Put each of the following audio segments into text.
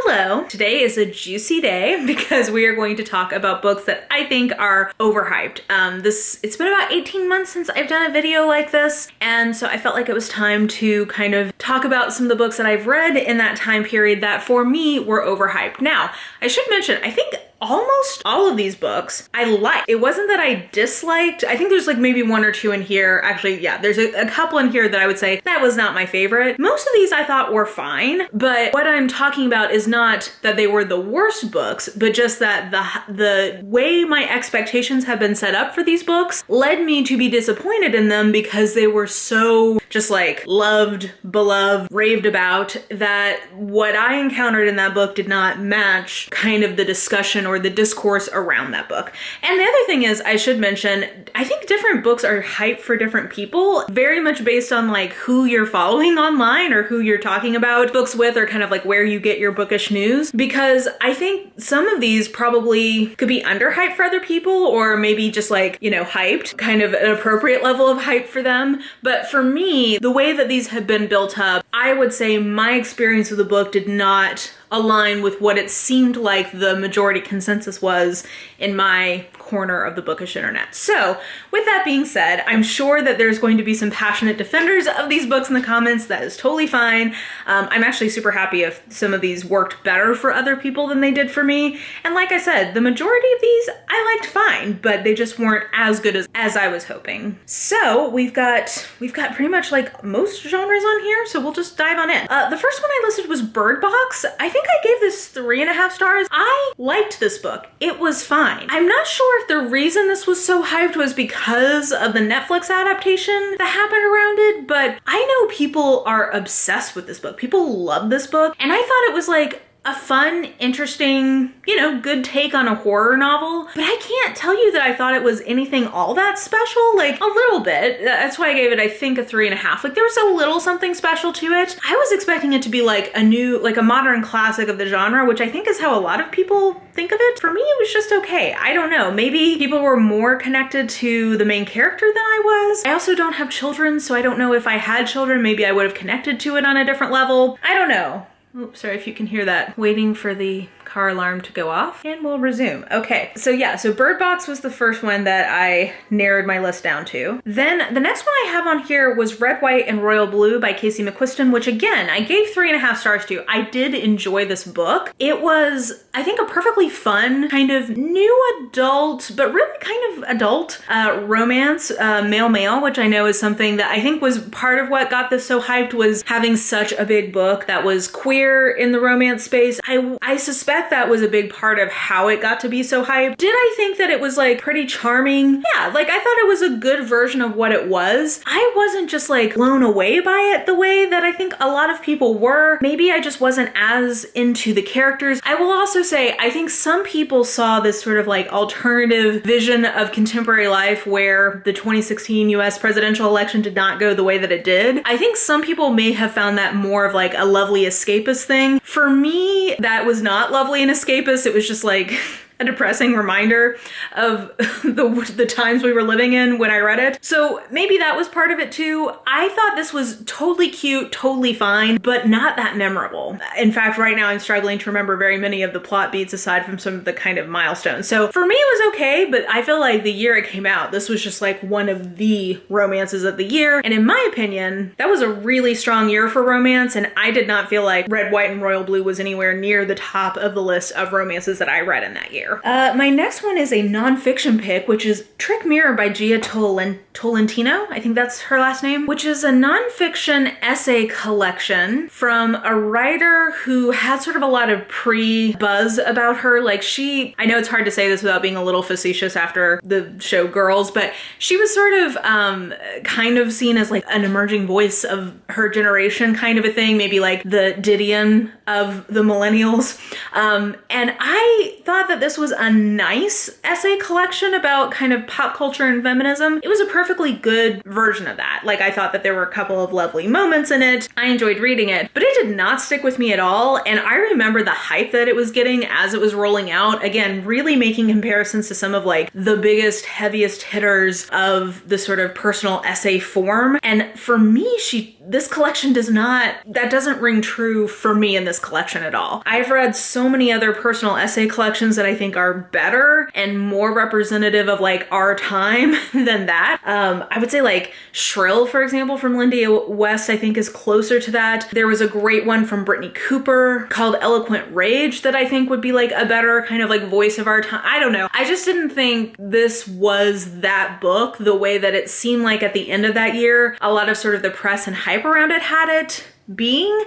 Hello! Today is a juicy day because we are going to talk about books that I think are overhyped. It's been about 18 months since I've done a video like this, and so I felt like it was time to kind of talk about some of the books that I've read in that time period that for me were overhyped. Now, I should mention, I think almost all of these books I liked. It wasn't that I disliked. I think there's like maybe one or two in here. Actually, yeah, there's a couple in here that I would say that was not my favorite. Most of these I thought were fine, but what I'm talking about is not that they were the worst books, but just that the way my expectations have been set up for these books led me to be disappointed in them because they were so just like loved, beloved, raved about that what I encountered in that book did not match kind of the discussion or the discourse around that book. And the other thing is, I should mention, I think different books are hyped for different people, very much based on like who you're following online or who you're talking about books with, or kind of like where you get your bookish news. Because I think some of these probably could be underhyped for other people, or maybe just like, you know, hyped, kind of an appropriate level of hype for them. But for me, the way that these have been built up, I would say my experience with the book did not align with what it seemed like the majority consensus was in my corner of the bookish internet. So with that being said, I'm sure that there's going to be some passionate defenders of these books in the comments. That is totally fine. I'm actually super happy if some of these worked better for other people than they did for me. And like I said, the majority of these I liked fine, but they just weren't as good as I was hoping. So we've got pretty much like most genres on here, so we'll just dive on in. The first one I listed was Bird Box. I think I gave this 3.5 stars. I liked this book. It was fine. I'm not sure if the reason this was so hyped was because of the Netflix adaptation that happened around it, but I know people are obsessed with this book. People love this book, and I thought it was like a fun, interesting, you know, good take on a horror novel. But I can't tell you that I thought it was anything all that special, like a little bit. That's why I gave it, I think, a 3.5. Like there was a little something special to it. I was expecting it to be like a modern classic of the genre, which I think is how a lot of people think of it. For me, it was just okay. I don't know. Maybe people were more connected to the main character than I was. I also don't have children, so I don't know if I had children, maybe I would have connected to it on a different level. I don't know. Oops, sorry if you can hear that. Waiting for the car alarm to go off, and we'll resume. Okay, so yeah, so Bird Box was the first one that I narrowed my list down to. Then the next one I have on here was Red, White, and Royal Blue by Casey McQuiston, which again, I gave 3.5 stars to. I did enjoy this book. It was, I think, a perfectly fun, kind of new adult, but really kind of adult romance, male-male, which I know is something that I think was part of what got this so hyped, was having such a big book that was queer in the romance space. I suspect that was a big part of how it got to be so hyped. Did I think that it was like pretty charming? Yeah, like I thought it was a good version of what it was. I wasn't just like blown away by it the way that I think a lot of people were. Maybe I just wasn't as into the characters. I will also say, I think some people saw this sort of like alternative vision of contemporary life where the 2016 US presidential election did not go the way that it did. I think some people may have found that more of like a lovely escapist thing. For me, that was not lovely and escapist. It was just like a depressing reminder of the times we were living in when I read it. So maybe that was part of it too. I thought this was totally cute, totally fine, but not that memorable. In fact, right now I'm struggling to remember very many of the plot beats aside from some of the kind of milestones. So for me, it was okay, but I feel like the year it came out, this was just like one of the romances of the year. And in my opinion, that was a really strong year for romance, and I did not feel like Red, White, and Royal Blue was anywhere near the top of the list of romances that I read in that year. My next one is a nonfiction pick, which is Trick Mirror by Gia Tolentino. I think that's her last name, which is a nonfiction essay collection from a writer who had sort of a lot of pre-buzz about her. Like I know it's hard to say this without being a little facetious after the show Girls, but she was sort of kind of seen as like an emerging voice of her generation kind of a thing, maybe like the Didion of the millennials. And I thought that this was a nice essay collection about kind of pop culture and feminism, it was a perfectly good version of that. Like, I thought that there were a couple of lovely moments in it. I enjoyed reading it, but it did not stick with me at all. And I remember the hype that it was getting as it was rolling out. Again, really making comparisons to some of like the biggest, heaviest hitters of the sort of personal essay form. And for me, this collection doesn't ring true for me in this collection at all. I've read so many other personal essay collections that I think are better and more representative of like our time than that. I would say like Shrill, for example, from Lindy West, I think is closer to that. There was a great one from Brittany Cooper called Eloquent Rage that I think would be like a better kind of like voice of our time. I don't know. I just didn't think this was that book the way that it seemed like at the end of that year, a lot of sort of the press and hype around it had it being.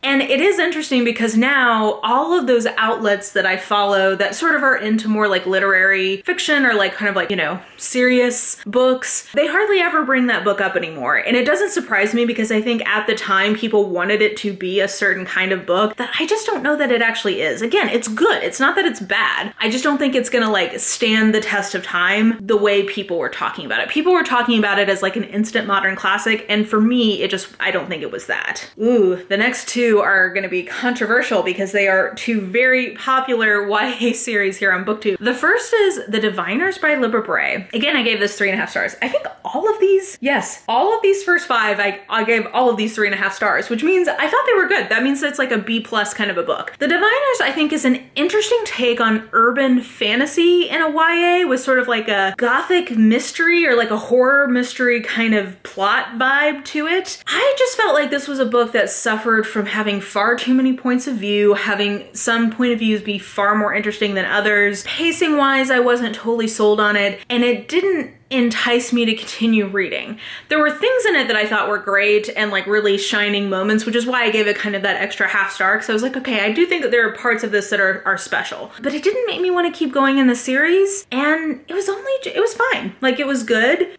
And it is interesting because now all of those outlets that I follow that sort of are into more like literary fiction or like kind of like, you know, serious books, they hardly ever bring that book up anymore. And it doesn't surprise me because I think at the time people wanted it to be a certain kind of book that I just don't know that it actually is. Again, it's good. It's not that it's bad. I just don't think it's gonna like stand the test of time the way people were talking about it. People were talking about it as like an instant modern classic. And for me, I don't think it was that. Ooh, the next two are going to be controversial because they are two very popular YA series here on BookTube. The first is The Diviners by Libba Bray. Again, I gave this 3.5 stars. I think all of these first 5, I gave all of these 3.5 stars, which means I thought they were good. That means it's like a B+ kind of a book. The Diviners, I think, is an interesting take on urban fantasy in a YA with sort of like a gothic mystery or like a horror mystery kind of plot vibe to it. I just felt like this was a book that suffered from having far too many points of view, having some point of views be far more interesting than others. Pacing wise, I wasn't totally sold on it, and it didn't entice me to continue reading. There were things in it that I thought were great and like really shining moments, which is why I gave it kind of that extra half star, because I was like, okay, I do think that there are parts of this that are special, but it didn't make me want to keep going in the series, and it was fine. Like, it was good.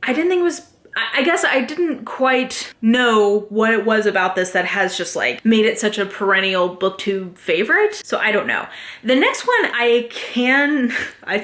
I guess I didn't quite know what it was about this that has just like made it such a perennial BookTube favorite. So I don't know. The next one I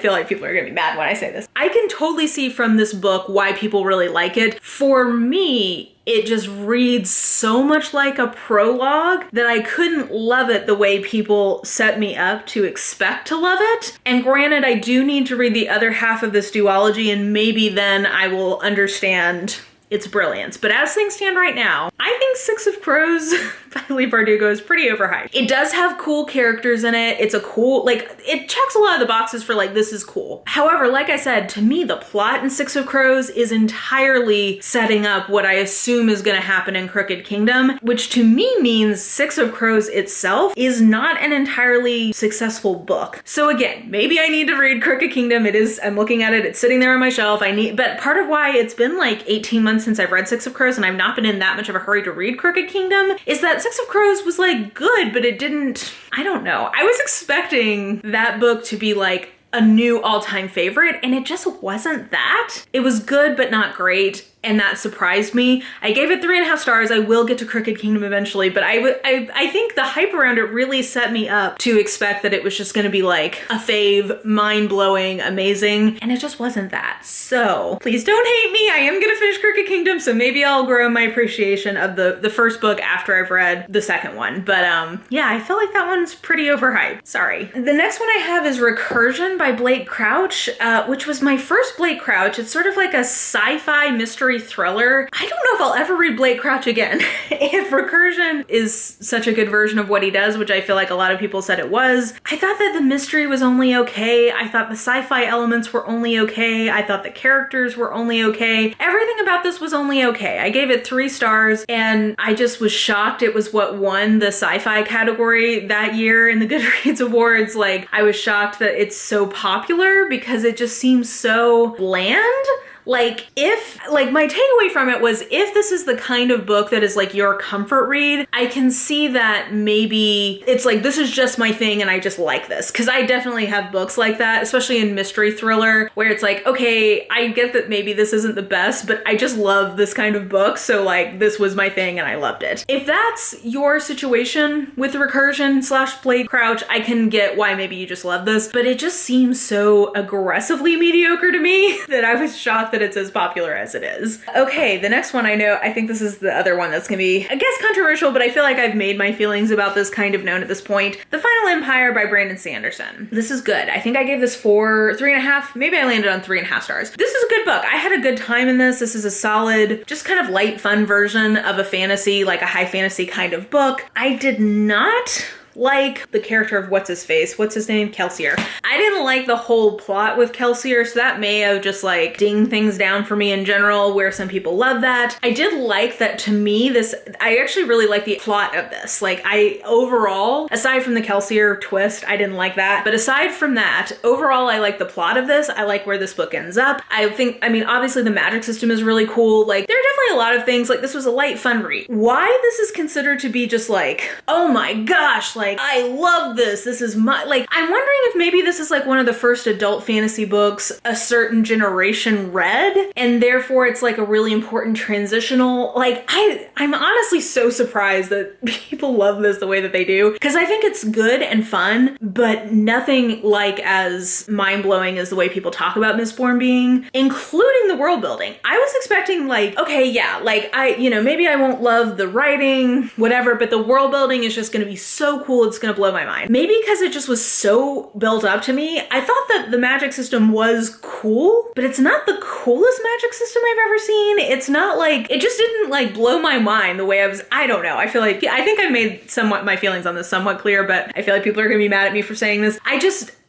feel like people are gonna be mad when I say this. I can totally see from this book why people really like it. For me, it just reads so much like a prologue that I couldn't love it the way people set me up to expect to love it. And granted, I do need to read the other half of this duology, and maybe then I will understand its brilliance. But as things stand right now, I think Six of Crows by Leigh Bardugo is pretty overhyped. It does have cool characters in it. It's a cool, like, it checks a lot of the boxes for like, this is cool. However, like I said, to me, the plot in Six of Crows is entirely setting up what I assume is gonna happen in Crooked Kingdom, which to me means Six of Crows itself is not an entirely successful book. So again, maybe I need to read Crooked Kingdom. I'm looking at it, it's sitting there on my shelf. But part of why it's been like 18 months since I've read Six of Crows and I've not been in that much of a hurry to read Crooked Kingdom is that Six of Crows was like good, but it didn't, I don't know. I was expecting that book to be like a new all-time favorite, and it just wasn't that. It was good, but not great. And that surprised me. I gave it 3.5 stars. I will get to Crooked Kingdom eventually, but I think the hype around it really set me up to expect that it was just gonna be like a fave, mind-blowing, amazing, and it just wasn't that. So please don't hate me. I am gonna finish Crooked Kingdom, so maybe I'll grow my appreciation of the first book after I've read the second one. But yeah, I feel like that one's pretty overhyped. Sorry. The next one I have is Recursion by Blake Crouch, which was my first Blake Crouch. It's sort of like a sci-fi mystery thriller. I don't know if I'll ever read Blake Crouch again. If Recursion is such a good version of what he does, which I feel like a lot of people said it was, I thought that the mystery was only okay. I thought the sci-fi elements were only okay. I thought the characters were only okay. Everything about this was only okay. I gave it 3 stars, and I just was shocked it was what won the sci-fi category that year in the Goodreads Awards. Like, I was shocked that it's so popular because it just seems so bland. Like my takeaway from it was, if this is the kind of book that is like your comfort read, I can see that maybe it's like, this is just my thing and I just like this. Cause I definitely have books like that, especially in mystery thriller, where it's like, okay, I get that maybe this isn't the best, but I just love this kind of book. So like, this was my thing and I loved it. If that's your situation with recursion / Blade Crouch, I can get why maybe you just love this, but it just seems so aggressively mediocre to me that I was shocked that it's as popular as it is. Okay, the next one, I think this is the other one that's gonna be, I guess, controversial, but I feel like I've made my feelings about this kind of known at this point. The Final Empire by Brandon Sanderson. This is good. I think I gave this 3.5, maybe I landed on 3.5 stars. This is a good book. I had a good time in this. This is a solid, just kind of light, fun version of a fantasy, like a high fantasy kind of book. I did not like the character of what's his name, Kelsier. I didn't like the whole plot with Kelsier, so that may have just like dinged things down for me in general, where some people love that. I did like that. To me, I actually really like the plot of this. Like, overall, aside from the Kelsier twist, I didn't like that. But aside from that, overall, I like the plot of this. I like where this book ends up. I mean, obviously the magic system is really cool. Like, there are definitely a lot of things, like this was a light, fun read. Why this is considered to be just like, oh my gosh, like, I love this. This is my, like, I'm wondering if maybe this is like one of the first adult fantasy books a certain generation read, and therefore it's like a really important transitional, like, I'm honestly so surprised that people love this the way that they do, because I think it's good and fun, but nothing like as mind-blowing as the way people talk about Mistborn being, including the world building. I was expecting like, okay, yeah, like maybe I won't love the writing, whatever, but the world building is just gonna be so cool, it's gonna blow my mind. Maybe because it just was so built up to me. I thought that the magic system was cool, but it's not the coolest magic system I've ever seen. It's not like, it just didn't like blow my mind the way I don't know. I think I've made somewhat my feelings on this somewhat clear, but I feel like people are gonna be mad at me for saying this.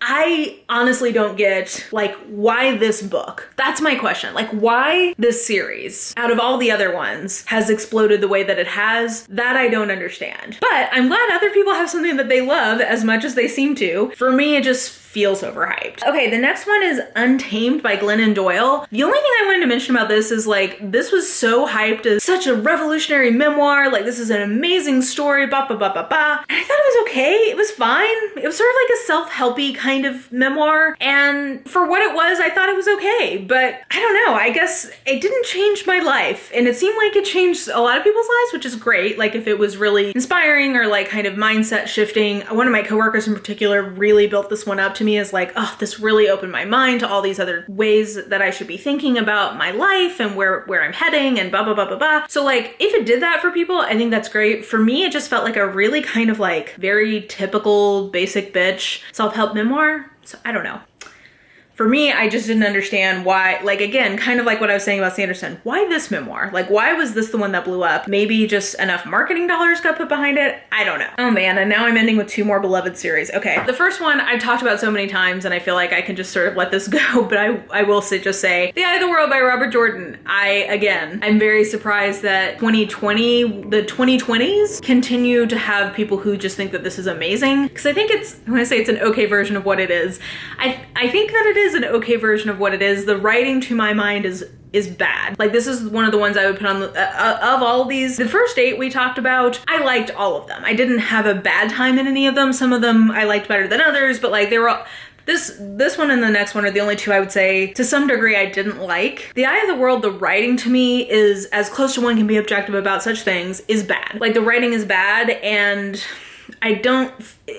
I honestly don't get, like, why this book? That's my question. Like, why this series, out of all the other ones, has exploded the way that it has? That I don't understand. But I'm glad other people have something that they love as much as they seem to. For me, it just feels overhyped. Okay, the next one is Untamed by Glennon Doyle. The only thing I wanted to mention about this is, like, this was so hyped as such a revolutionary memoir. Like, this is an amazing story, ba ba ba ba ba. And I thought it was okay. It was fine. It was sort of like a self-helpy kind of memoir. And for what it was, I thought it was okay. But I don't know. I guess it didn't change my life. And it seemed like it changed a lot of people's lives, which is great. Like, if it was really inspiring or like kind of mindset shifting. One of my coworkers in particular really built this one up to me as like, oh, this really opened my mind to all these other ways that I should be thinking about my life and where I'm heading and blah, blah, blah, blah, blah. So like, if it did that for people, I think that's great. For me, it just felt like a really kind of like very typical basic bitch self-help memoir. So I don't know. For me, I just didn't understand why, like, again, kind of like what I was saying about Sanderson, why this memoir? Like, why was this the one that blew up? Maybe just enough marketing dollars got put behind it? I don't know. Oh man, and now I'm ending with 2 more beloved series. Okay, the first one I've talked about so many times and I feel like I can just sort of let this go, but I will just say The Eye of the World by Robert Jordan. I'm very surprised that the 2020s continue to have people who just think that this is amazing. Because I think when I say it's an okay version of what it is, I think that it is an okay version of what it is. The writing, to my mind, is bad. Like, this is one of the ones I would put on of all of these. The first 8 we talked about, I liked all of them. I didn't have a bad time in any of them. Some of them I liked better than others, but like, they were all, this one and the next one are the only 2 I would say to some degree I didn't like. The Eye of the World, the writing to me is, as close to one can be objective about such things, is bad. Like, the writing is bad, and I don't,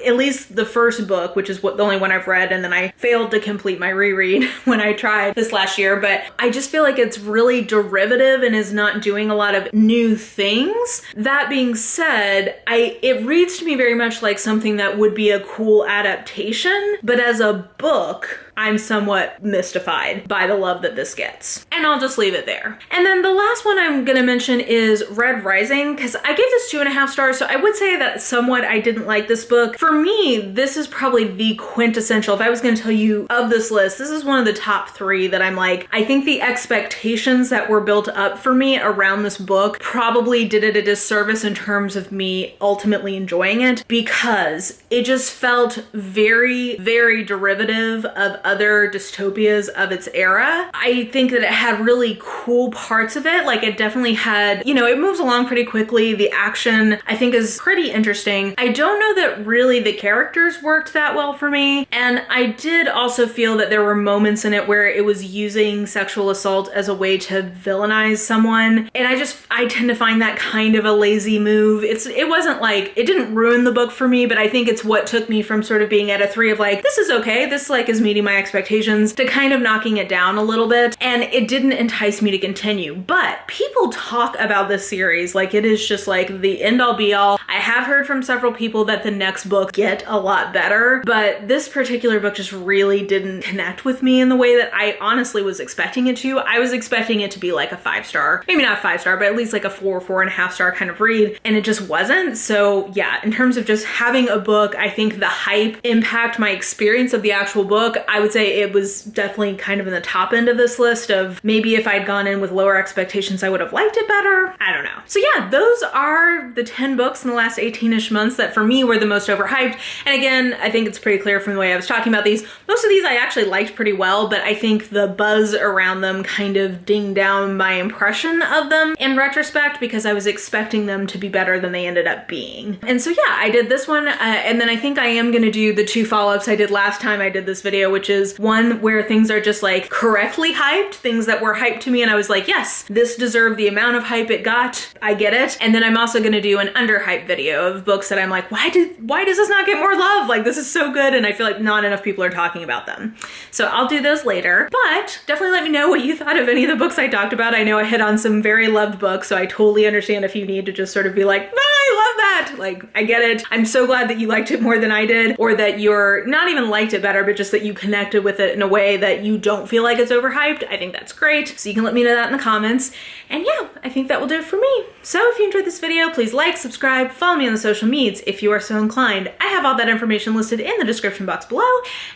at least the first book, which is the only one I've read, and then I failed to complete my reread when I tried this last year, but I just feel like it's really derivative and is not doing a lot of new things. That being said, it reads to me very much like something that would be a cool adaptation, but as a book, I'm somewhat mystified by the love that this gets. And I'll just leave it there. And then the last one I'm gonna mention is Red Rising, because I gave this 2.5 stars, so I would say that somewhat I didn't like this book. For me, this is probably the quintessential, if I was gonna tell you of this list, this is one of the top 3 that I'm like, I think the expectations that were built up for me around this book probably did it a disservice in terms of me ultimately enjoying it, because it just felt very, very derivative of other dystopias of its era. I think that it had really cool parts of it. Like it definitely had, you know, it moves along pretty quickly. The action I think is pretty interesting. I don't know that really the characters worked that well for me. And I did also feel that there were moments in it where it was using sexual assault as a way to villainize someone. And I tend to find that kind of a lazy move. It wasn't like, it didn't ruin the book for me, but I think it's what took me from sort of being at a 3 of like, this is okay, this like is meeting my expectations, to kind of knocking it down a little bit. And it didn't entice me to continue. But people talk about this series like it is just like the end all be all. I have heard from several people that the next book get a lot better, but this particular book just really didn't connect with me in the way that I honestly was expecting it to. I was expecting it to be like a 5-star, maybe not 5-star, but at least like a 4.5 star kind of read, and it just wasn't. So yeah, in terms of just having a book, I think the hype impact my experience of the actual book. I would say it was definitely kind of in the top end of this list of maybe if I'd gone in with lower expectations, I would have liked it better. I don't know. So yeah, those are the 10 books in the last 18-ish months that for me were the most overhyped. And again, I think it's pretty clear from the way I was talking about these, most of these I actually liked pretty well, but I think the buzz around them kind of dinged down my impression of them in retrospect because I was expecting them to be better than they ended up being. And so yeah, I did this one, and then I think I am gonna do the 2 follow-ups I did last time I did this video, which is one where things are just like correctly hyped, things that were hyped to me and I was like, yes, this deserved the amount of hype it got, I get it. And then I'm also gonna do an underhyped video of books that I'm like, why does this not get more love? Like this is so good and I feel like not enough people are talking about them. So I'll do those later, but definitely let me know what you thought of any of the books I talked about. I know I hit on some very loved books, so I totally understand if you need to just sort of be like, ah, I love that. Like, I get it. I'm so glad that you liked it more than I did, or that you're not even liked it better, but just that you connected with it in a way that you don't feel like it's overhyped. I think that's great. So you can let me know that in the comments. And yeah, I think that will do it for me. So if you enjoyed this video, please like, subscribe, follow me on the social medias if you are so inclined. I have all that information listed in the description box below,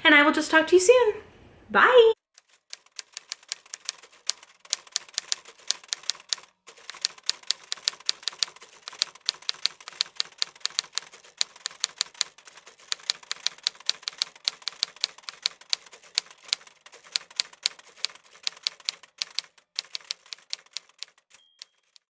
and I will just talk to you soon. Bye.